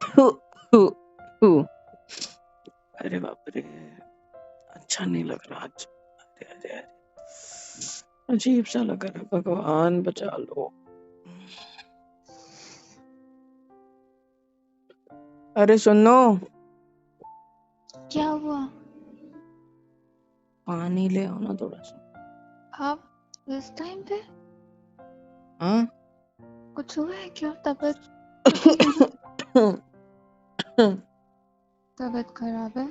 Who, who, who. अरे बाप रे, अच्छा नहीं लग रहा आज। अरे अरे अरे, अजीब सा लग रहा है, भगवान बचा लो। अरे सुनो, क्या हुआ? पानी ले आओ ना थोड़ा सा। आप इस टाइम पे? हाँ। कुछ हुआ है क्या? तबीयत तो ठीक है ना? तबीयत खराब है?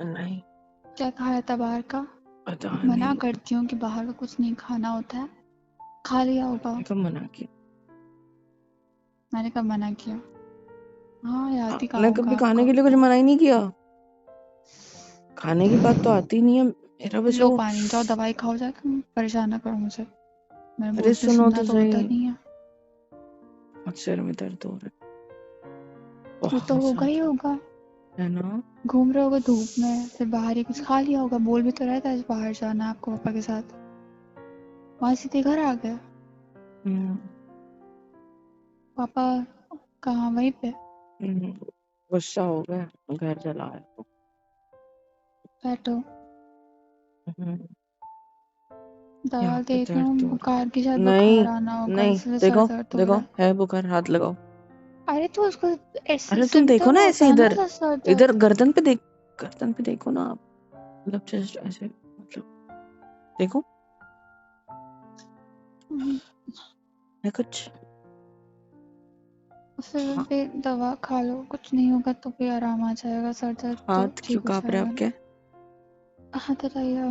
नहीं, क्या खाया था बाहर का? पता मना नहीं। करती हूँ कि बाहर का कुछ नहीं खाना होता है। खा लिया होगा। कब मना किया? मैंने कब मना किया? हाँ, याद ही कहाँ आपने होगा कभी खाने आपको। के लिए कुछ मना ही नहीं किया। खाने की बात तो आती नहीं है मेरा, बस लो वो। पानी, जाओ दवाई खाओ जाकर, परेशान ना करो मुझे। मेरे अरे बोलते सुनो सुनना तो तो सही, होता नहीं है। बहुत सिर में दर्द हो रहा है, वो तो बहुत होगा ही ज्यादा, होगा। है ना। घूम रहे होगे धूप में, फिर बाहर ही कुछ खा लिया होगा। बोल भी तो रहा था आज बाहर जाना है आपको पापा के साथ। वहां सीधे घर आ गए। हम्म, पापा कहाँ? वहीं पे? हम्म, गुस्सा हो गया, घर चला आया तो। बैठो, हम्म, दवा यहाँ पे देती हूँ। दर्द हो रहा बुखार की शायद है। बुखार नहीं, आना होगा, नहीं, इसलिए सर देखो, दर्द हो देखो रहा है। है बुखार, हाथ लगाओ। अरे तो उसको ऐसे अरे तुम देखो सिम्टम ना ऐसे, होता है इधर, ना सर इधर दर्द। गर्दन पे देख, गर्दन पे देखो ना आप, मतलब जस्ट ऐसे, मतलब देखो है कुछ। फिर हाँ, भी दवा खा लो, कुछ नहीं होगा तो भी आराम आ जाएगा। सर दर्द तो हाथ क्यों ठीक हो कांप रहे जाएगा। आपके? हाथ हटाइए,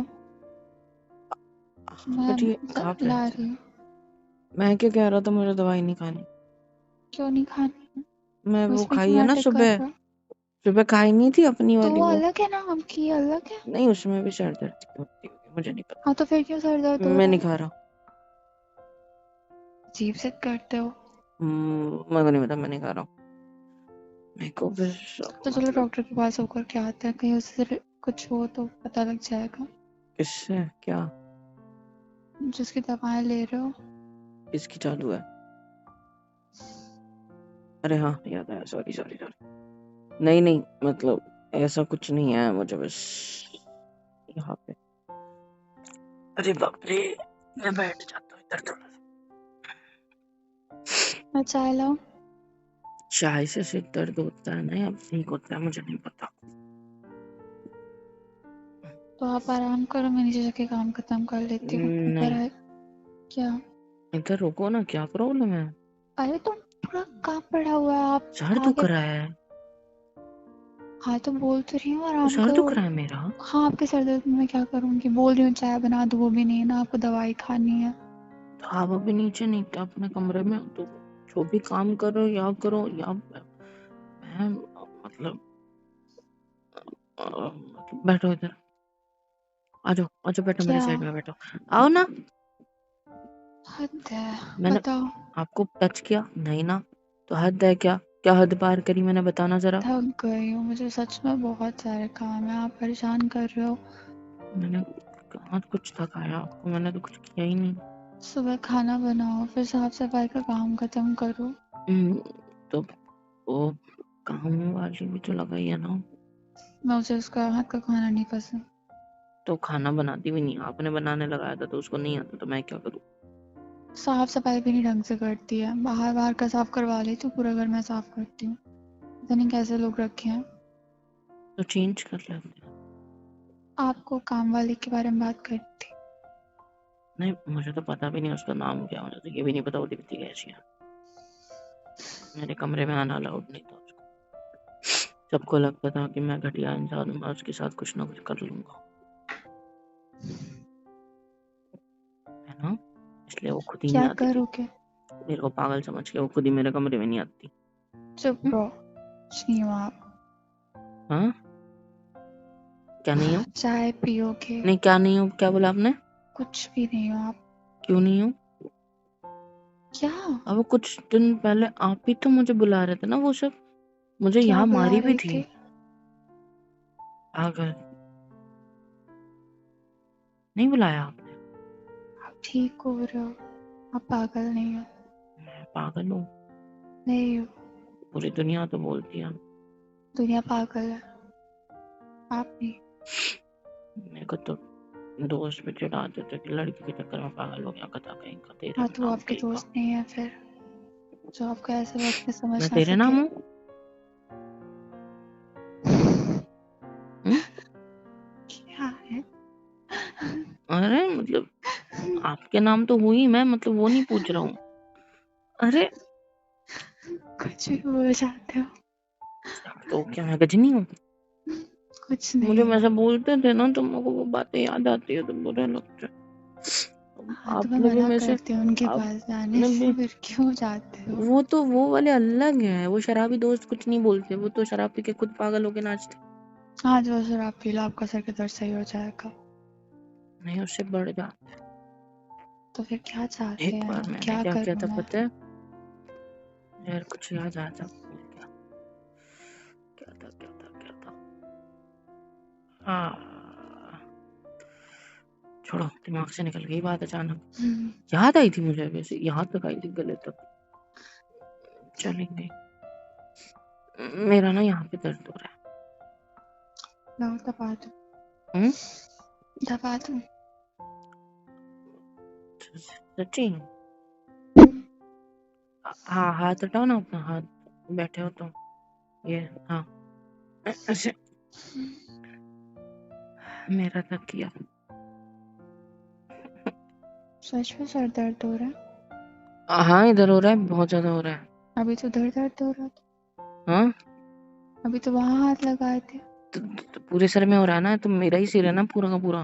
मैं बट ये कांप रहे ला थे। रही हूँ। मैं क्या कह रहा था, मुझे दवाई नहीं खानी। क्यों नहीं खानी? मैं वो उसमें खाई क्यों है ना नाटक कर सुबह, रहा? सुबह खाई नहीं थी अपनी तो वाली वो वो। अलग है ना, आपकी अलग है। नहीं, उसमें भी सर दर्द की होती होगी, मुझे नहीं पता। हाँ तो फिर क्यों सर दर्द हो मैं रहा नहीं है? खा रहा। अजीब से करते हो। मेरे को नहीं पता, मैं नहीं खा रहा हूँ। मेरे को बस, तो चलो मतलब डॉक्टर के पास होकर के आते हैं, कहीं उससे कुछ हो तो पता लग जाएगा। किससे क्या? जिसकी दवाएं ले रहे हो। किसकी चालू है? अरे हाँ, याद आया, सॉरी सॉरी सॉरी। नहीं नहीं, मतलब ऐसा कुछ नहीं है, मुझे बस यहाँ पे, अरे बाप रे, मैं बैठ जाता हूँ इधर थोड़ा सा। मैं चाय लाऊं? चाय से सिर दर्द होता है ना या ठीक होता है, मुझे नहीं पता। तो आप आराम करो, मैं नीचे जाके काम खत्म कर लेती हूँ। ऊपर नहीं, आए क्या? इधर रुको ना, क्या प्रॉब्लम है? अरे तो पूरा काम पड़ा हुआ है, आप सर दुख आगे। रहा है, हाँ तो बोल तो रही हूँ तो आराम सर करो। दुख रहा है मेरा। हाँ, आपके सर दर्द में मैं क्या करूँगी? बोल रही हूँ चाय बना दो, वो भी नहीं है ना, आपको दवाई खानी है। तो आप अभी नीचे नहीं थे अपने कमरे में, तो जो भी काम करो या करो, या मैं, मतलब बैठो इधर, आ जाओ आ जाओ, बैठो मेरे क्या? साइड में बैठो, आओ ना। हद है। मैंने बताओ। आपको टच किया नहीं ना, तो हद है क्या? क्या हद पार करी मैंने, बताना जरा। थक गई हूँ, मुझे सच में बहुत सारे काम है, आप परेशान कर रहे हो। मैंने कहाँ कुछ थकाया आपको, मैंने तो कुछ किया ही नहीं। सुबह खाना बनाओ, फिर साफ सफाई का काम खत्म करो। तो वो काम वाली भी तो लगाई है ना। मुझे उसका हाथ का खाना नहीं पसंद। तो खाना बनाती भी नहीं, आपने बनाने लगाया था, तो उसको नहीं आता तो मैं क्या करूँ? साफ सफाई भी नहीं ढंग से करती है, बाहर बाहर का साफ करवा लेती हूँ, पूरा घर मैं साफ करती हूँ। पता नहीं कैसे लोग रखे हैं। तो चेंज कर लेते हैं। आपको काम वाले के बारे में बात करती। नहीं, मुझे तो पता भी नहीं उसका नाम क्या, मुझे तो ये भी नहीं पता वो दिखती कैसी है। मेरे कमरे में आना अलाउड नहीं था उसको। सबको लगता था कि मैं घटिया इंसान हूँ, मैं उसके साथ कुछ ना कुछ कर लूंगा, है ना। इसलिए वो खुद ही नहीं क्या आती थी, करोगे? मेरे को पागल समझ के वो खुद ही मेरे कमरे में नहीं आती। चुप रहो, कुछ नहीं हो आप। हाँ, क्या नहीं हो? चाय पियोगे? नहीं, क्या नहीं हो, क्या बोला आपने? कुछ भी नहीं हो आप। क्यों नहीं हो? क्या? अब कुछ दिन पहले आप ही तो मुझे बुला रहे थे ना, वो सब मुझे क्या यहाँ बुला मारी भी रहे थी। थे? पागल, नहीं बुलाया आपने? आप ठीक हो रहे हो, आप पागल नहीं हो। मैं पागल हूँ? नहीं हो। पूरी दुनिया तो बोलती है। दुनिया पागल है, आप नहीं। मेरे को तो दोस्त भी चिढ़ाते थे कि लड़की के चक्कर में पागल हो गया, कथा कहीं का तेरे हाँ तो वो नाम आपके कहीं का। दोस्त नहीं है फिर, जो आपको ऐसे वक्त में समझ मैं ना तेरे सके। नाम हूँ? हम्म? क्या है? अरे मतलब आपके नाम तो हुई मैं, मतलब वो नहीं पूछ रहा हूँ। अरे कुछ भी बोल जाते हो। तो क्या मैं गजनी हूँ? कुछ मुझे नहीं। वैसे बोलते थे ना तो मेरे को वो बातें याद आती है तो बुरा लगता है। हाँ तो मैं आपने भी मना मेरे से, करती हूँ उनके पास जाने आपने से, भी, फिर क्यों जाते हो? वो तो वो वाले अलग है। वो शराबी दोस्त कुछ नहीं बोलते, वो तो शराब पी के खुद पागल होके नाचते। हाँ जो शराब पी लो, आपका सर का दर्द सही हो जाएगा। नहीं, उससे बढ़ जा। तो फिर क्या चाहते एक हैं बार आप? मैंने क्या क्या किया करूँ था मैं? पता है यार? कुछ याद आया था, भूल गया। क्या था? हाँ, छोड़ो, दिमाग से निकल गई बात अचानक। याद आई थी मुझे, वैसे यहाँ तक आई थी, गले तक चलेंगे। मेरा ना यहाँ पे दर्द हो रहा है। लो दबा दो। दबा दो। सच्ची? हाँ, हाथ हटाओ ना अपना, हाथ बैठे हो तो ये, हाँ ऐसे। मेरा तक किया। सच में सर दर्द हो रहा है? हाँ, इधर हो रहा है, बहुत ज्यादा हो रहा है। अभी तो उधर दर्द हो रहा था। हाँ अभी तो वहाँ हाथ लगाए थे। तो पूरे सर में हो रहा है ना, तो मेरा ही सिर है ना पूरा का पूरा।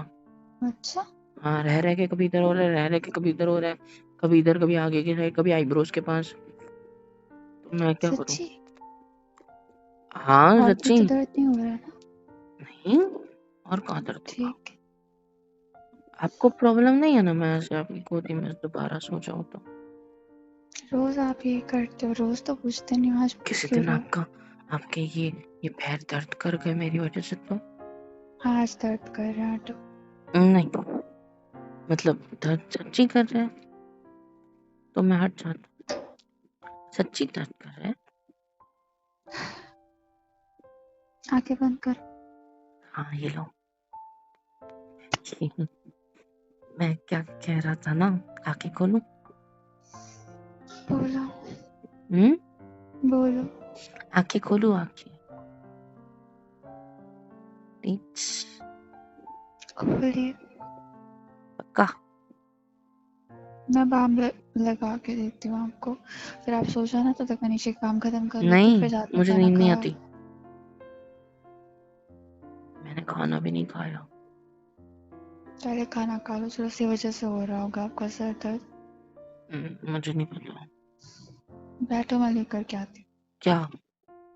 अच्छा। हाँ, रह रह के कभी इधर हो रहा है, रह रह के कभी इधर हो रहा है, कभी इधर, कभी आगे की साइड, कभी आईब्रोज के पास। तो मैं क्या करूँ? सच्ची? हाँ और भी सच्ची। तो दर्द नहीं हो रहा है ना? नहीं, और कहाँ दर्द होगा? ठीक। आपको प्रॉब्लम नहीं है ना मैं ऐसे आपकी गोदी में दोबारा सो जाऊँ तो? रोज आप ये करते हो, रोज तो पूछते नहीं हो, आज पूछ किसी क्यों दिन रहे हो? आपके ये पैर दर्द कर गए मेरी वजह से तो? आज दर्द कर रहे हैं तो? नहीं, मतलब दर्द सच्ची कर रहे हैं तो मैं हट जाता। सच्ची दर्द कर रहे हैं। आंखें बंद कर। हाँ, ये लो। मैं क्या कह रहा था ना, आंखें खोलूं? बोलो। बोलो। आंखें खोलूं? आंखें खोलिए। पक्का? मैं बाम लगा के देती हूँ आपको, फिर आप सो जाना, तो तक मैं नीचे काम खत्म कर लेती हूँ, नहीं, फिर साथ में मुझे खाना नींद नहीं खा। आती। मैंने खाना भी नहीं खाया। पहले खाना खा लो, चलो उसी वजह से हो रहा होगा आपका सर दर्द। मुझे नहीं पता। बैठो, मैं लेकर के आती हूँ क्या?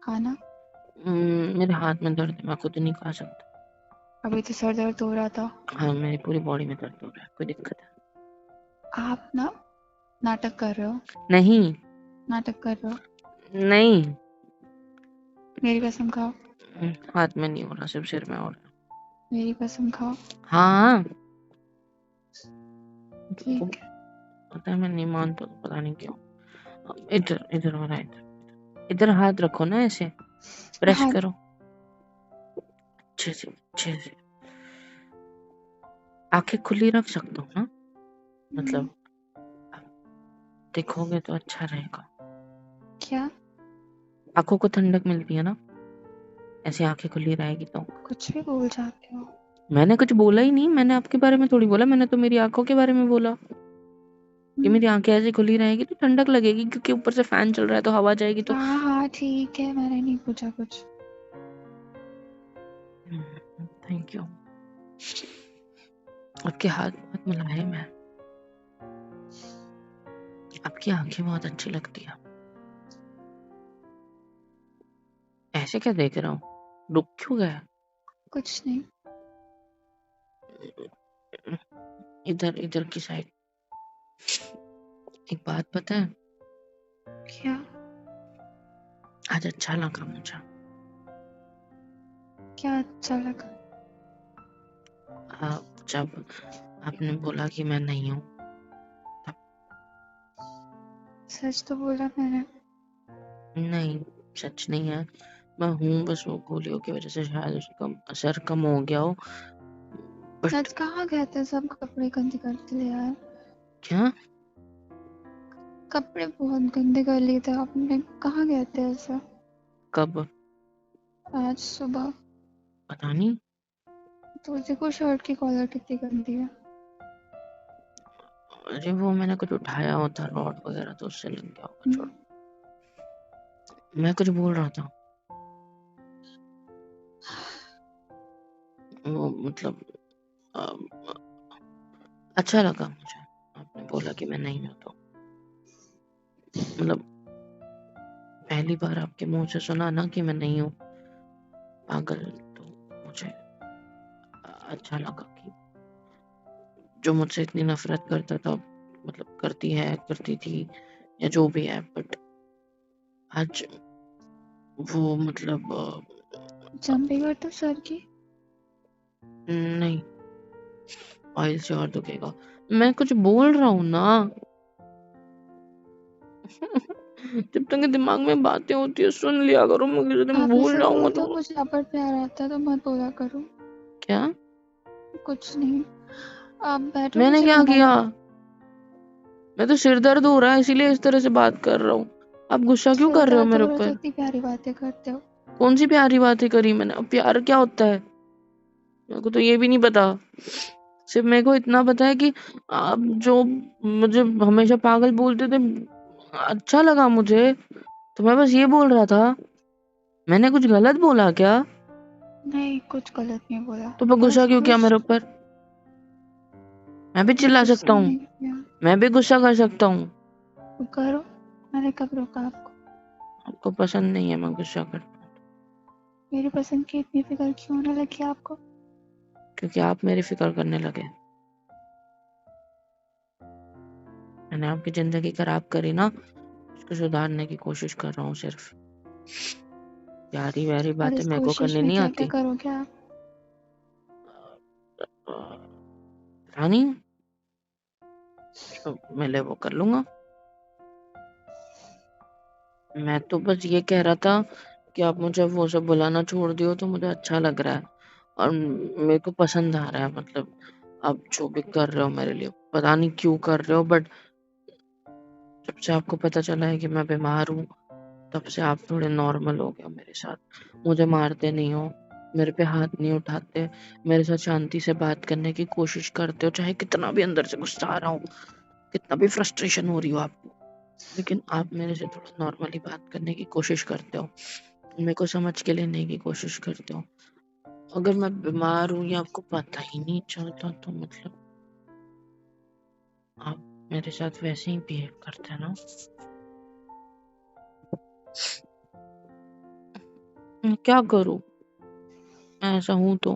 खाना। मेरे हाथ में दर्द है, मैं खुद नहीं खा सकता। अभी तो सर दर्द हो रहा था। हाँ, मेरी पूरी बॉडी में दर्द हो रहा है, कोई दिक्कत है? आप ना नाटक कर रहे हो। नहीं। नाटक कर रहे हो। नहीं। मेरी कसम खाओ। हाथ में नहीं हो रहा, सिर्फ सिर में हो रहा है। मेरी कसम खाओ। हाँ, ठीक है। पता है मैं नहीं मानता, तो पता नहीं क्यों। इधर इधर हो रहा है, इधर इधर हाथ रखो ना, ऐसे प्रेस हाथ। करो अच्छे से। आंखें खुली रख सकता हूँ ना, मतलब देखोगे तो अच्छा रहेगा। क्या? आंखों को ठंडक मिलती है ना ऐसे आंखें खुली रहेगी तो। कुछ भी बोल जाते हो। मैंने कुछ बोला ही नहीं, मैंने आपके बारे में थोड़ी बोला, मैंने तो मेरी आंखों के बारे में बोला कि मेरी आंखें ऐसे खुली रहेगी तो ठंडक लगेगी, क्योंकि ऊपर से फैन चल रहा है तो हवा जाएगी तो। हाँ हाँ ठीक है, मैंने नहीं पूछा कुछ। Thank you. आपके हाथ बहुत मुलायम है, आपकी आंखें बहुत अच्छी लगती है। ऐसे क्या देख रहा हूँ, रुक क्यों गया? कुछ नहीं। इधर इधर की साइड। एक बात पता है, क्या? आज अच्छा लगा मुझे। क्या अच्छा लगा? जब आपने बोला कि मैं नहीं हूँ। सच तो बोला मैंने। नहीं, सच नहीं है, मैं हूँ, बस वो गोलियों की वजह से शायद उसका असर कम हो गया हो, बट आज कहाँ गए थे सब कपड़े गंदे करते ले यार? क्या कपड़े बहुत गंदे कर लिए थे आपने, कहाँ गए थे ऐसा? कब आज सुबह पता नहीं। तो देखो शर्ट की कॉलर कितनी गंदी है। अरे वो मैंने कुछ उठाया होता रॉड वगैरह तो उससे लग गया होगा। छोड़, मैं कुछ बोल रहा था, वो मतलब अच्छा लगा मुझे आपने बोला कि मैं नहीं हूँ, तो मतलब पहली बार आपके मुंह से सुना ना कि मैं नहीं हूँ पागल, तो मुझे अच्छा लगा कि जो मुझसे इतनी नफरत करता था, मतलब करती थी या जो भी है, बट आज वो मतलब जम भी करते सर की? नहीं, ऑयल से और दुखेगा। मैं कुछ बोल रहा हूँ ना जब तक दिमाग में बातें होती है सुन लिया करो, मैं किसी दिन आप भूल ऐसे जाऊंगा बोलते हो तो मुझे आप पर प्यार आता है तो मत बोला करो। क्या कुछ नहीं, आप बैठो, मैंने मुझे क्या खाना किया? दो। मैं तो सिर दर्द हो रहा है इसीलिए इस तरह से बात कर रहा हूँ। आप गुस्सा क्यों सिर कर रहे हो दर्द मेरे हो रहा तो ऊपर? इतनी प्यारी बातें करते हो। कौन सी प्यारी बातें करी मैंने? अब प्यार क्या होता है मेरे को तो ये भी नहीं पता। सिर्फ मेरे को इतना पता है कि आप जो मुझे हमेशा पागल बोलते थे, अच्छा लगा मुझे, तो मैं बस ये बोल रहा था। मैंने कुछ गलत बोला क्या? नहीं, कुछ गलत नहीं बोला, तो मैं गुस्सा बस क्यों किया खुश। मेरे ऊपर? मैं भी मैं चिल्ला सकता गुस्सा हूँ, नहीं किया। मैं भी गुस्सा कर सकता हूँ। तो करो, मैंने कब रोका आपको? आपको पसंद नहीं है मैं गुस्सा करता हूँ, मेरी पसंद की इतनी फिक्र क्यों होने लगी आपको? क्योंकि आप मेरी फिक्र करने लगे। मैंने आपकी जिंदगी खराब करी ना, उसको सुधारने की कोशिश कर रहा हूँ सिर्फ। प्यारी व्यारी और बातें इस मेरे को कोशिश करनी में नहीं क्या क्या आती। करोगे आप? रानी जो मिले वो कर लूंगा। मैं तो बस ये कह रहा था कि आप मुझे वो सब बुलाना छोड़ दियो तो मुझे अच्छा लग रहा है, और मेरे को पसंद आ रहा है। मतलब आप जो भी कर रहे हो मेरे लिए, पता नहीं क्यों कर रहे हो, बट जब से आपको पता चला है कि मैं बीमार हूँ, तब से आप थोड़े नॉर्मल हो गए हो मेरे साथ। मुझे मारते नहीं हो, मेरे पे हाथ नहीं उठाते, मेरे साथ शांति से बात करने की कोशिश करते हो, चाहे कितना भी अंदर से गुस्सा आ रहा हो, कितना भी फ्रस्ट्रेशन हो रही हो आपको, लेकिन आप मेरे से थोड़ा नॉर्मली बात करने की कोशिश करते हो, मेरे को समझ के लेने की कोशिश करते हो। अगर मैं बीमार हूँ या आपको पता ही नहीं चलता तो मतलब आप मेरे साथ वैसे ही बिहेव करते हैं ना। मैं क्या करूँ, मैं ऐसा हूँ तो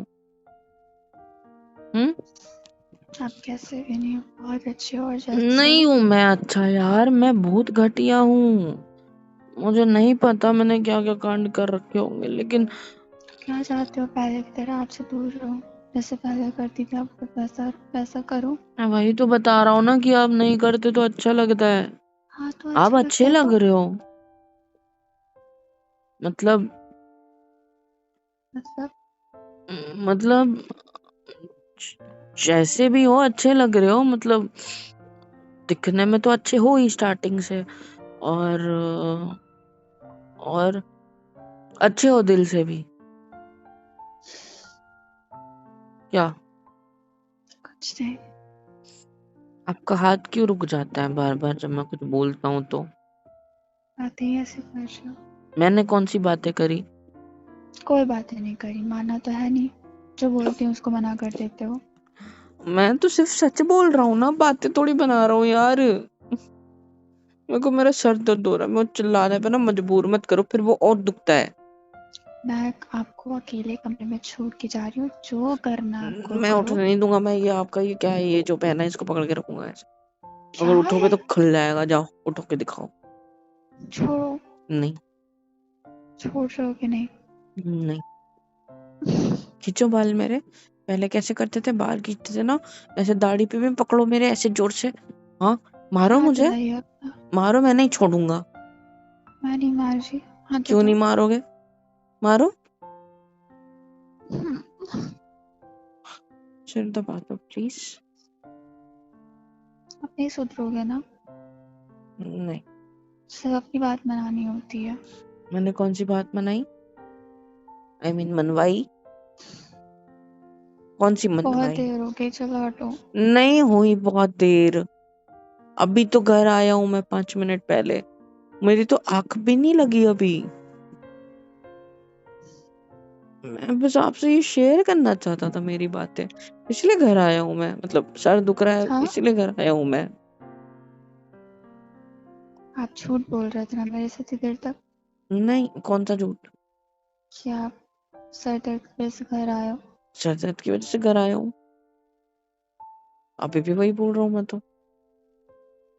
आप कैसे भी नहीं हो, बहुत अच्छे हो और जल्द से नहीं हो। हूँ मैं अच्छा यार, मैं बहुत घटिया हूँ। मुझे नहीं पता मैंने क्या क्या कांड कर रखे होंगे, लेकिन क्या चाहते हो, पहले की तरह आपसे दूर रहो, जैसे पहले करती थी आपको वैसा वैसा करो। मैं वही तो बता रहा हूँ ना कि आप नहीं करते तो अच्छा लगता है। हाँ तो आप अच्छा लगता अच्छे है लग तो। रहे हो, मतलब मतलब मतलब जैसे भी हो अच्छे लग रहे हो, मतलब दिखने में तो अच्छे हो ही स्टार्टिंग से, और और अच्छे हो दिल से भी। क्या कुछ नहीं। आपका हाथ क्यों रुक जाता है बार बार जब मैं कुछ बोलता हूँ तो? बातें ही ऐसे कर रहे हो। मैंने कौन सी बातें करी? कोई बातें नहीं करी, माना तो है नहीं, जो बोलते हैं उसको मना कर देते हो। मैं तो सिर्फ सच बोल रहा हूँ ना, बातें थोड़ी बना रहा हूँ यार। मेरे को मेरा सर दर्द हो रहा है, मैं चिल्लाने पे ना मजबूर मत करो, फिर वो और दुखता है। मैं आपको अकेले कमरे में छोड़ के जा रही हूँ, जो करना आपको मैं करो। उठने नहीं दूंगा। मैं ये आपका ये क्या है, ये जो पहना है इसको पकड़ के रखूंगा ऐसे। क्या अगर उठोगे है? तो खुल जाएगा। जाओ उठो के दिखाओ। छोड़ो। नहीं छोड़ रहे हो कि नहीं? नहीं, खींचो बाल मेरे। पहले कैसे करते थे, बाल खींचते थे ना, ऐसे दाढ़ी पे भी पकड़ो मेरे ऐसे जोर से। हाँ मारो हाथ मुझे, उठाइए अपना। मारो, मैं नहीं छोड़ूंगा। मैं नहीं मार रही। हाँ तो क्यों नहीं मारोगे? मारो, सिर दबा दो प्लीज। अब नहीं सुधरोगे ना? नहीं, सिर्फ अपनी बात मनानी होती है। मैंने कौन सी बात मनाई? I mean मनवाई? कौन सी बहुत मनवाई? देर हो गई, चलो हटो। नहीं हुई बहुत देर, अभी तो घर आया हूँ मैं 5 मिनट पहले, मेरी तो आंख भी नहीं लगी अभी। मैं बस आपसे ये शेयर करना चाहता था मेरी बातें, इसलिए घर आया हूँ मैं, मतलब सर दुख रहा है हाँ, इसलिए घर आया हूँ मैं। आप झूठ बोल रहे थे ना मेरे से इतनी देर तक नहीं, कौन सा झूठ? कि आप सर दर्द की वजह से घर आए हो। सर दर्द की वजह से घर आया हूँ, अभी भी वही बोल रहा हूँ मैं तो।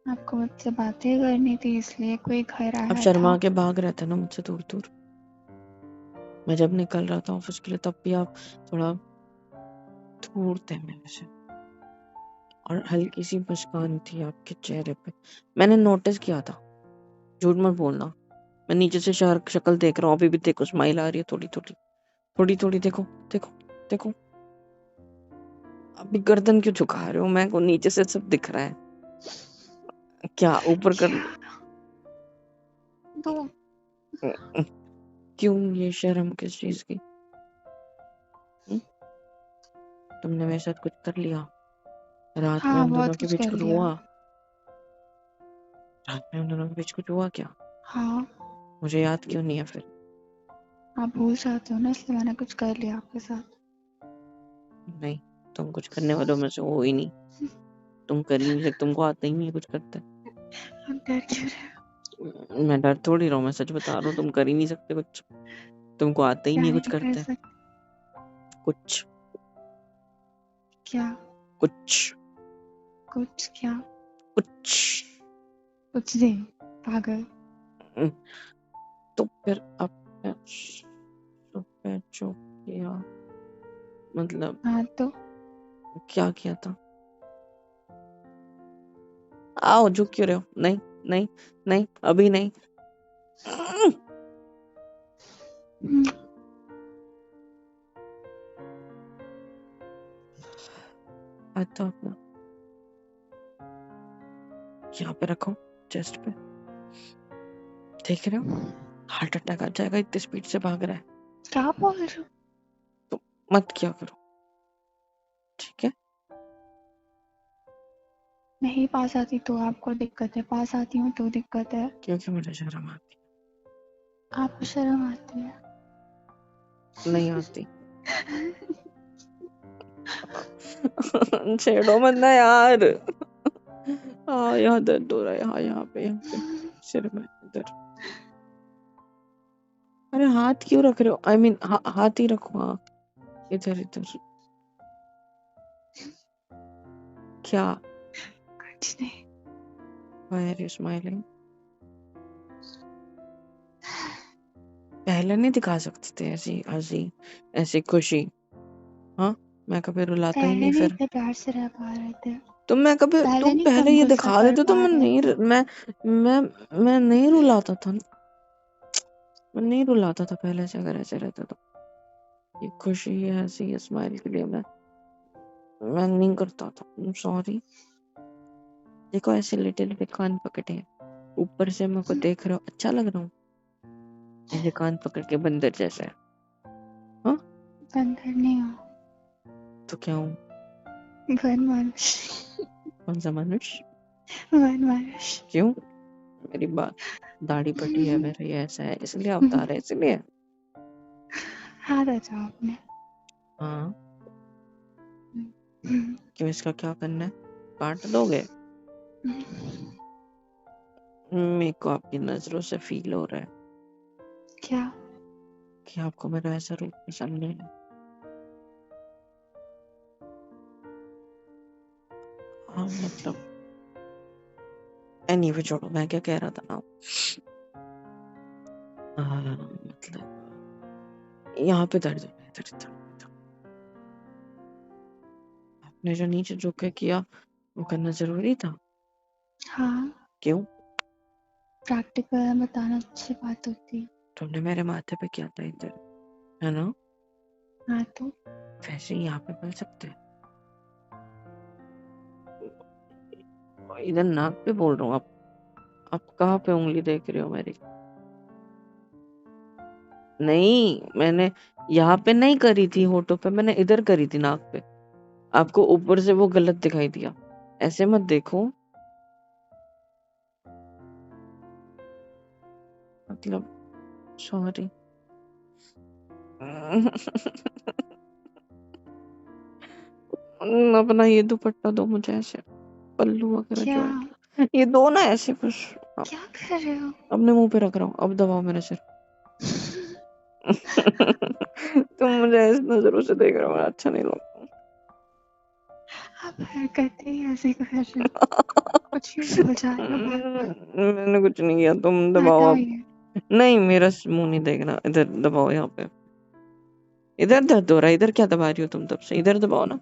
आपको मुझसे बातें करनी थी इसलिए कोई घर अब आया शर्मा था। के भाग रहते ना मुझसे दूर दूर। मैं जब निकल रहा था ऑफिस के लिए तब भी आप थोड़ा दूर थे मेरे से, और हल्की सी मुस्कान थी आपके चेहरे पे, मैंने नोटिस किया था, झूठ मत बोलना। मैं नीचे से शक्ल देख रहा हूँ, अभी भी देखो स्माइल आ रही है थोड़ी थोड़ी थोड़ी थोड़ी, देखो देखो देखो। अभी गर्दन क्यों झुका रहे हो? मैं को नीचे से सब दिख रहा है, क्या ऊपर कर? तो क्यों ये शर्म किस चीज की? तुमने मेरे साथ कुछ कर लिया? रात में हाँ, हम दोनों बहुत के कुछ बीच कर कुछ लिया। हुआ? रात में हम दोनों के बीच कुछ हुआ क्या? हाँ, मुझे याद क्यों नहीं है फिर? आप भूल जाते हो ना, इसलिए मैंने कुछ कर लिया आपके साथ। नहीं, तुम कुछ करने वालों में से हो ही नहीं, तुम कर ही नहीं सकते, तुमको आता ही नहीं है कुछ करते। आप डर क्यों रहे हो? मैं डर थोड़ी रहा हूँ, मैं सच बता रहा हूँ, तुम कर ही नहीं सकते कुछ, तुमको आता ही क्या नहीं नहीं कुछ कर करते सकते? कुछ। क्या? कुछ कुछ क्या? कुछ। कुछ नहीं, पागल। तो फिर आपने सुबह जो किया, मतलब हाँ तो क्या किया था? आओ, झुक क्यों रहे हो? नहीं नहीं नहीं, अभी नहीं। हाथ तो अपना यहाँ पे रखो, चेस्ट पे, देख रहे हो हार्ट अटैक आ जाएगा, इतनी स्पीड से भाग रहा है। क्या बोल रहे हो? तो मत किया करो, ठीक है? नहीं पास आती तो आपको दिक्कत है, पास आती हूँ तो दिक्कत है। क्योंकि मुझे शर्म आती आपको शर्म आती है? नहीं आती। छेड़ो मत ना यार। हाँ, यहाँ दर्द हो रहा है, हाँ यहाँ पे सिर में इधर। अरे हाथ क्यों रख रहे हो? I mean, हाथ ही रखो, हाँ इधर इधर। क्या? कुछ नहीं। Why are you smiling? पहले नहीं दिखा सकते थे ऐसी हंसी, ऐसी खुशी? हाँ, मैं कभी रुलाता ही पहले नहीं नहीं फिर। इतने प्यार से रह पा रहे थे। तुम नहीं पहले कम ये गुस्सा दिखा कर देते तो पा मैं रहे नहीं थे। मैं नहीं रुलाता था, मैं नहीं रुलाता था पहले से, अगर ऐसे रहता तो। ये खुशी, ये हंसी, ये स्माइल के लिए मैं नहीं करता था। सॉरी। देखो ऐसे लिटिल बिग कान पकड़े हैं, ऊपर से मेरे को देख रहे हो, अच्छा लग रहा हूँ ऐसे कान पकड़ के बंदर जैसे? हाँ, बंदर नहीं हो, तो क्या हूँ? वन मनुष्य। कौन सा मनुष्य? वन मनुष्य। क्यों? मेरी बात, दाढ़ी पटी है मेरी, ऐसा है इसलिए अवतार है इसलिए? हाथ अच्छा आपने। हाँ, क्यों, इसका क्या करना है? काट दोगे? मेरे को आपकी नजरों से फील हो रहा है क्या? कि आपको मेरा ऐसा रूप पसंद नहीं है। हाँ मतलब, एनीवे छोड़ो, मैं क्या कह रहा था ना, मतलब यहाँ पे दर्द हो रहा है, इधर इधर इधर। आपने जो नीचे झुक के किया वो करना जरूरी था? हाँ, क्यों? प्रैक्टिकल बताना अच्छी बात होती है। तुमने मेरे माथे पे किया था इधर, है ना? हाँ तो वैसे ही यहाँ पे बोल सकते हैं। इधर नाक पे बोल रहा हूँ। आप कहाँ पे उंगली देख रहे हो मेरी? नहीं, मैंने यहाँ पे नहीं करी थी, होठों पे मैंने इधर करी थी, नाक पे। आपको ऊपर से वो गलत दिखाई दिया। ऐसे मत देखो, मतलब सॉरी। अपना ये दुपट्टा दो मुझे, ऐसे पल्लू वगैरह क्या जो है ये दो ना, ऐसे कुछ। क्या कर रहे हो? अपने मुंह पे रख रहा हूँ, अब दबाओ मेरा सिर। तुम मुझे इस नजरों से देख रहे हो, अच्छा नहीं लगता। आप हरकतें ही ऐसे कर रहे हो, कुछ भी बोल जा रहे हो बार बार। मैंने कुछ नहीं किया, तुम दबाओ हटाओ अब। ये। नहीं, मेरा मुंह नहीं देखना, इधर दबाओ, यहाँ पे। इधर दर्द हो रहा है, इधर क्या दबा रही हो तुम तब से? इधर दबाओ ना।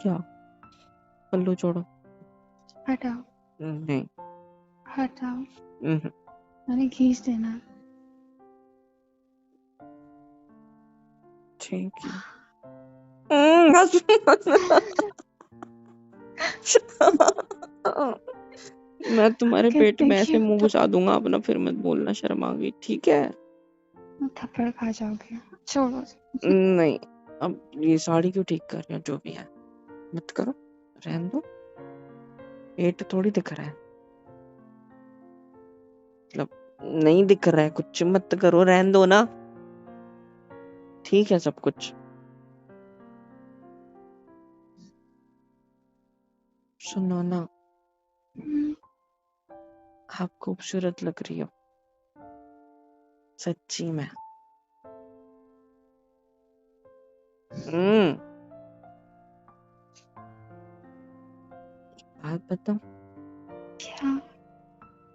क्या? पल्लू छोड़ो। हटाओ नहीं। हटाओ, हम्म, मैंने खींच देना। ठीक है। मैं तुम्हारे पेट कितने में ऐसे मुंह क्यूट। घुसा दूंगा अपना, फिर मत बोलना शर्म आ गई, ठीक है? थप्पड़ खा जाओगे, छोड़ो। नहीं, अब ये साड़ी क्यों ठीक कर रहे हो? जो भी है मत करो, रहने दो। पेट थोड़ी दिख रहा है, मतलब नहीं दिख रहा है, कुछ मत करो, रहने दो ना। ठीक है सब कुछ। सुनो ना, हम्म, आप खूबसूरत लग रही हो, सच्ची में। बात बताओ, क्या?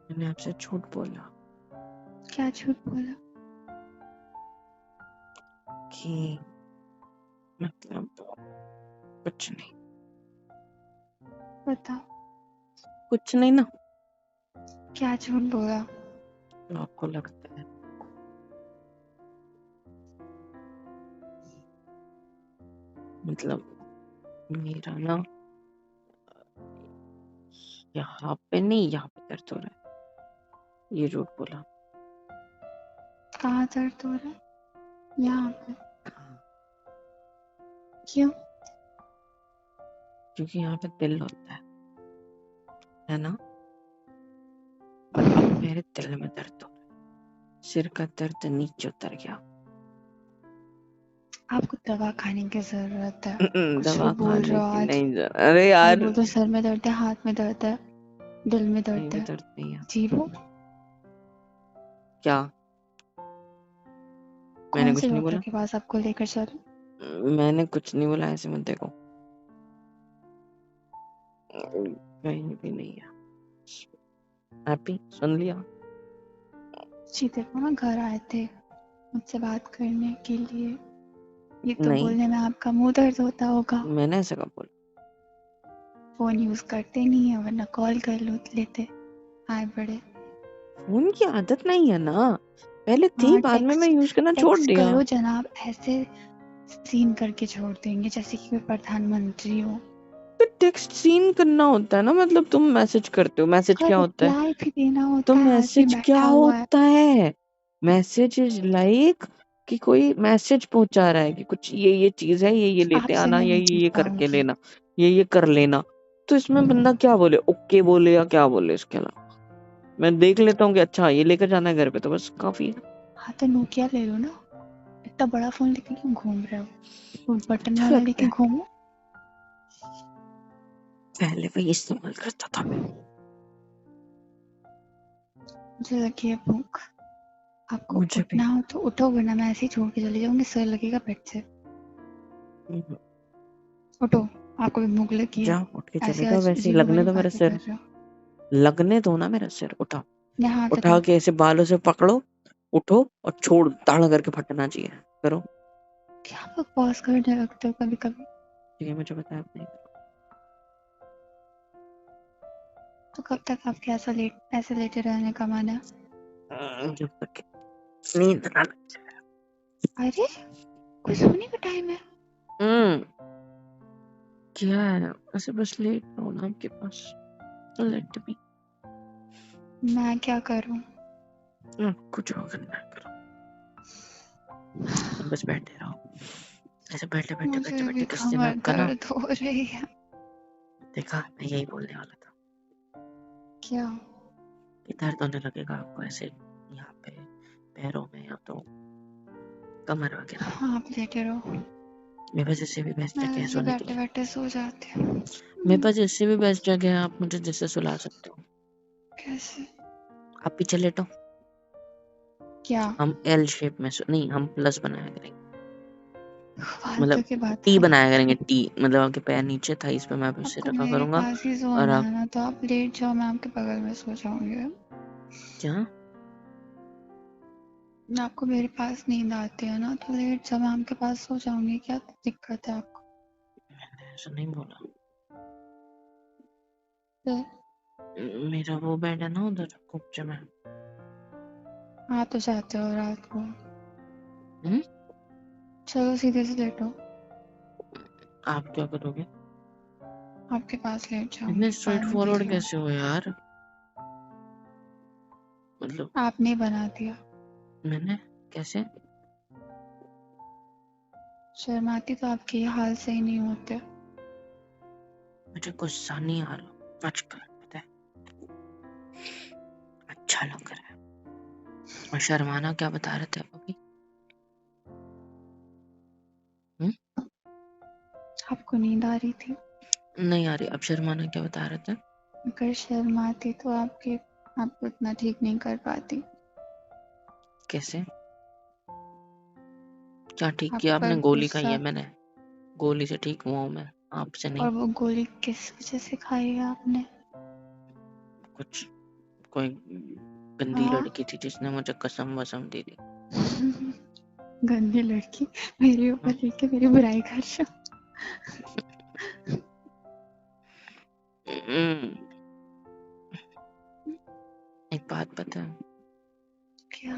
मैंने आपसे झूठ बोला क्या झूठ बोला? कि मतलब कुछ नहीं, बताओ कुछ नहीं ना। क्या झूठ बोला? तो आपको लगता है, मतलब मेरा ना यहाँ पे नहीं, यहाँ पे दर्द हो रहा है, ये झूठ बोला। कहाँ दर्द हो रहा है? यहाँ पे? हाँ, क्यों? क्योंकि यहाँ पे दिल होता है ना? और अब मेरे दिल में दर्द हो रहा है, सिर का दर्द नीचे उतर गया। आपको दवा खाने की जरूरत है। कुछ भी दवा बोल रहे खाने हो की आज। नहीं अरे ये यार, बोल दो सर में दर्द है, हाथ में दर्द है, दिल में कहीं दर्द भी है। दर्द नहीं है। जी वो क्या? मैंने कौन कुछ से नहीं डॉक्टर बोला, के पास आपको लेकर चलूं? मैंने कुछ नहीं बोला, ऐसे मत देखो। कहीं भी नहीं है। हैप्पी, सुन लिया? जी देखो ना, घर आए थे मुझसे बात करने के लिए, ये तो नहीं, बोलने में आपका मुंह दर्द होता होगा। मैंने ऐसा कब बोला? फोन यूज करते नहीं है, वरना कॉल कर लेते। आए बड़े। फोन की आदत नहीं है ना, पहले थी, हाँ, बाद में मैं टेक्स्ट यूज करना छोड़ टेक्स्ट दिया। करो जनाब, ऐसे सीन करके छोड़ देंगे जैसे कि कोई प्रधानमंत्री हो। तो टेक्स्ट सीन करना होता है ना, मतलब तुम मैसेज करते हो, मैसेज उसका क्या होता है? रिप्लाई भी देना तो होता है, आदमी मैसेज क्या बैठा हुआ है। होता है? मैसेज इज लाइक कि कोई मैसेज पहुंचा रहा है कि कुछ ये चीज है, ये लेते आपसे आना, मैं नहीं जीत ये करके पाऊंगी। लेना, ये कर लेना। तो इसमें बंदा क्या बोले, ओके बोले या क्या बोले? इसके अलावा मैं देख लेता हूँ कि अच्छा ये लेकर जाना है घर पे, तो बस काफी है। हाँ तो नोकिया ले लो ना, इतना बड़ा फोन लेके क्यों घूम रहे हो? वो बटन अच्छा वाला लगता लेके है, घूमो। पहले वही इस्तेमाल करता था मैं। मुझे लगी है भूख। आपको मुझे भी। उठना हो तो उठो, वरना मैं ऐसे ही छोड़ के चले जाऊंगी, सर लगेगा पेट से। हम्म, उठो, आपको भी भूख लगी है। जाओ उठ के चले ऐसे जाओ, वैसे ही अजीबो लगने वाली दो मेरा बातें कर सिर, रहे हो। लगने दो ना मेरा सिर। उठाओ, यहाँ हाथ उठा हटाओ। के ऐसे बालों से पकड़ो, उठो और छोड़, ताड़ करके फटना चाहिए। करो। क्या बकवास करने लगते हो कभी कभी। ठीक है, मुझे बताया आपने। तो कब तक आपके ऐसे लेटे रहने का मन है? जब तक नींद ना लग जाए। अरे कोई सोने का टाइम है? क्या है, ऐसे बस लेट रहो ना आपके पास। लेट भी मैं क्या करूं? कुछ और करना है करो, बस बैठे रहो। ऐसे बैठे बैठे बैठे मुझे भी बैठे किसी दिन कमर आपका ना, दर्द हो रही है। देखा मैं यही बोलने वाला था क्या? कि दर्द होने लगेगा आपको ऐसे यहाँ पे पैरों में या तो कमर वगैरह में। हाँ, आप लेटे रहो। मेरे पास इससे भी बेस्ट मैं जगह है ऐसे सोने के बैठे लिए। बैठे सो जाती हूँ। मेरे पास इससे भी बेस्ट जगह है, आप मुझे जिससे सुला सकते हो। कैसे? आप पीछे लेटो, क्या? हम एल शेप में नहीं, हम प्लस बनाया करेंगे, फालतू मतलब की बात टी है। बनाया करेंगे, टी मतलब आपके पैर नीचे था, इस पे मैं उसे आपको रखा मेरे करूंगा पास ही और सोना आप है ना, तो आप लेट जाओ, मैं आपके बगल में सो जाऊंगी। क्या। आपको मेरे पास नींद आती है ना, तो लेट जाओ, मैं आपके पास सो जाऊंगी। क्या दिक्कत है आपको? मैंने ऐसा नहीं बोला। फिर मेरा वो बेड है ना उधर कुपचे में। आ तो जाते हो रात को। हम्म? चलो सीधे से लेटो। आप क्या करोगे? आपके पास लेट इतने जाऊंगी, स्ट्रेट बाद में देख फॉरवर्ड लो। कैसे हो यार, मतलब आपने बना दिया। मैंने कैसे? शर्माती तो आपके ये हाल से ही नहीं होते। मुझे गुस्सा नहीं आ रहा आजकल, पता है, अच्छा लग रहा है। और शर्माना क्या बता रहे थे आप अभी? आपको नींद आ रही थी? नहीं आ रही। अब शर्माना क्या बता रहे थे? अगर शर्माती तो आपको इतना ठीक नहीं कर पाती। कैसे? क्या ठीक आप किया आपने? पर गोली खाई है गुस्सा। मैंने, गोली से ठीक हुआ हूँ मैं, आपसे नहीं। और वो गोली किस वजह से खाई है आपने? कुछ कोई गंदी हाँ। लड़की थी जिसने मुझे कसम वसम दी थी। गंदी लड़की मेरे ऊपर हाँ? लेके मेरी बुराई कर रहा। हम्म, एक बात पता है, क्या?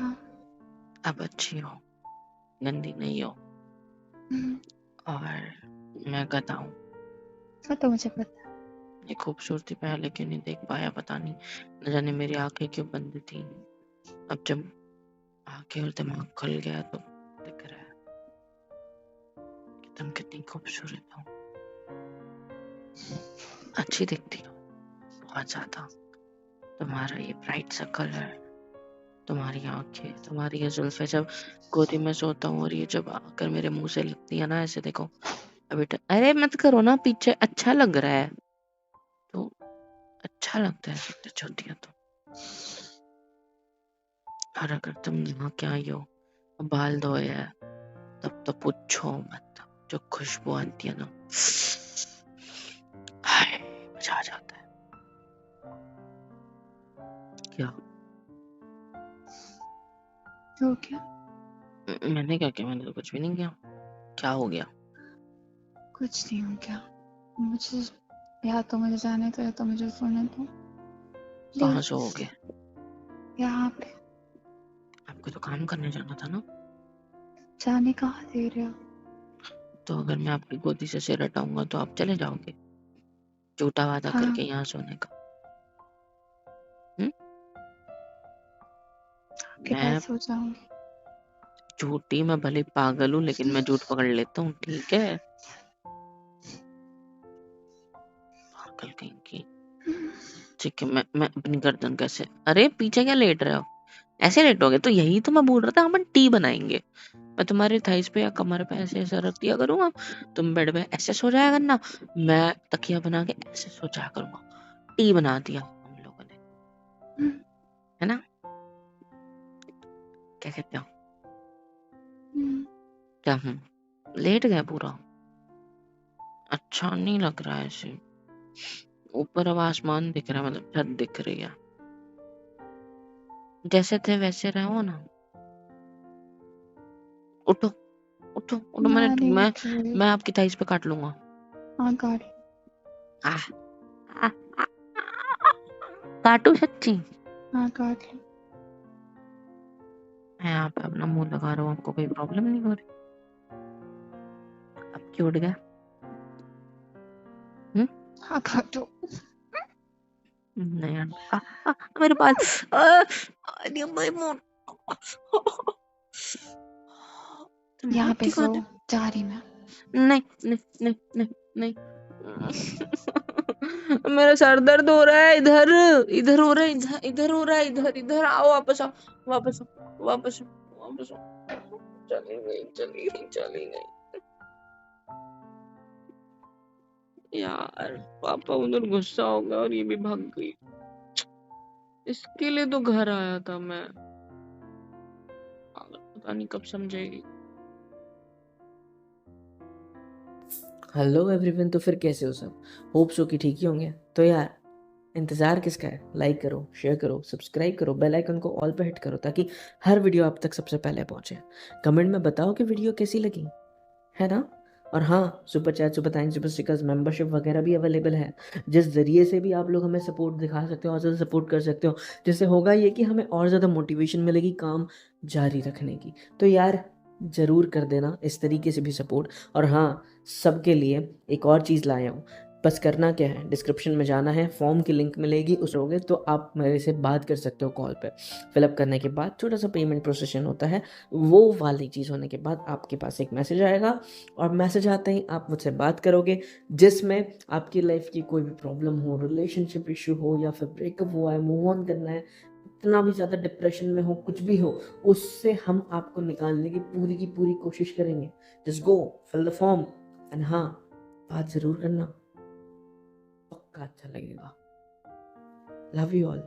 आप अच्छी हो, गंदी नहीं हो, और मैं गधा हूँ। वो तो मुझे पता है। ये खूबसूरती पहले क्यों नहीं देख पाया पता नहीं, न जाने मेरी आंखें क्यों बंद थी। अब जब आंखें और दिमाग खुल गया तो दिख रहा है कि तुम कितनी खूबसूरत हो, अच्छी दिखती हो बहुत ज्यादा। तुम्हारा ये ब्राइट सा कलर, तुम्हारी आंखें, तुम्हारी ये जुल्फें, जब गोदी में सोता हूँ और ये जब आकर मेरे मुंह से लगती है ना, ऐसे देखो अभी अरे मत करो ना पीछे, अच्छा लग रहा है तो, अच्छा लगता है ऐसे टच होती है तो। और अगर तुम यहाँ क्या आई हो, बाल धोए है, तब तो पूछो मत, जो खुशबू आती है ना, हाय मजा आ जाता है। क्या? तो क्या? मैंने क्या किया? मैंने तो कुछ भी नहीं किया। क्या हो गया? कुछ नहीं हो गया। मुझे या तो मुझे जाने दो या तो मुझे सोने दो। कहाँ प्लीज। सोओगे? यहाँ पे। आपको तो काम करने जाना था ना। जाने कहाँ दे रहे हो? तो अगर मैं आपकी गोदी से सिर हटाऊंगा तो आप चले जाओगे, झूठा वादा हाँ। करके यहाँ सोने का। आपके मैं पास सो जाऊंगी। झूठी, मैं भले पागल हूँ लेकिन मैं झूठ पकड़ लेता हूँ, ठीक है? पागल कहीं की। ठीक है, मैं अपनी गर्दन कैसे, अरे पीछे क्या लेट रहे हो? ऐसे लेटोगे तो यही तो मैं बोल रहा था, हम टी बनाएंगे। मैं तुम्हारे थाइस पे या कमर पे ऐसे ऐसे रख दिया करूंगा, तुम बेड पे ऐसे सो जाया करना, मैं तकिया बना के ऐसे सो जाया करूंगा। टी बना दिया हम लोगों ने, है ना? क्या कहते हो? क्या लेट गए पूरा? अच्छा नहीं लग रहा है ऐसे, ऊपर अब आसमान दिख रहा है, मतलब छत दिख रही है। जैसे थे वैसे रहो ना। उठो उठो उठो, मैं नहीं मैं उठ रही। मैं आपकी थाइस पे काट लूंगा। हाँ गाड़ी। आह, आह, आह, काटू सच्ची? हाँ काट लो। मैं यहाँ पे अपना मुंह लगा रहा हूँ, आपको कोई प्रॉब्लम नहीं हो रही? अब क्यों उठ गया? हाँ काटो। नहीं मेरे पास अरे भाई यहाँ पे सो नहीं जा रही मैं। नहीं नहीं नहीं नहीं नहीं मेरा सर दर्द हो रहा है, इधर इधर हो रहा है, इधर इधर हो रहा है, इधर इधर आओ, वापस आओ वापस आओ वापस आओ वापस आओ। चली गई चली गई चली गई यार। पापा उधर गुस्सा हो गया और ये भी भाग गई। इसके लिए तो घर आया था मैं, पता नहीं कब समझेगी। हेलो एवरीवन, तो फिर कैसे हो सब? होप सो कि ठीक ही होंगे। तो यार इंतज़ार किसका है? लाइक करो, शेयर करो, सब्सक्राइब करो, बेल आइकन को ऑल पे हिट करो ताकि हर वीडियो आप तक सबसे पहले पहुंचे। कमेंट में बताओ कि वीडियो कैसी लगी, है ना? और हाँ, super chat, super thanks, super stickers, membership वगैरह भी अवेलेबल है, जिस ज़रिए से भी आप लोग हमें सपोर्ट दिखा सकते हो और ज़्यादा सपोर्ट कर सकते हो, जिससे होगा ये कि हमें और ज़्यादा मोटिवेशन मिलेगी काम जारी रखने की। तो यार ज़रूर कर देना इस तरीके से भी सपोर्ट। और हाँ, सबके लिए एक और चीज़ लाया हूँ। बस करना क्या है, डिस्क्रिप्शन में जाना है, फॉर्म की लिंक मिलेगी, उस होगे तो आप मेरे से बात कर सकते हो कॉल पे। फिलअप करने के बाद छोटा सा पेमेंट प्रोसेशन होता है, वो वाली चीज़ होने के बाद आपके पास एक मैसेज आएगा और मैसेज आते ही आप मुझसे बात करोगे, जिसमें आपकी लाइफ की कोई भी प्रॉब्लम हो, रिलेशनशिप इशू हो या फिर ब्रेकअप हुआ है, मूव ऑन करना है, इतना भी ज़्यादा डिप्रेशन में हो, कुछ भी हो, उससे हम आपको निकालने की पूरी कोशिश करेंगे। Just go fill the form and हाँ, बात ज़रूर करना, पक्का अच्छा लगेगा। Love you all.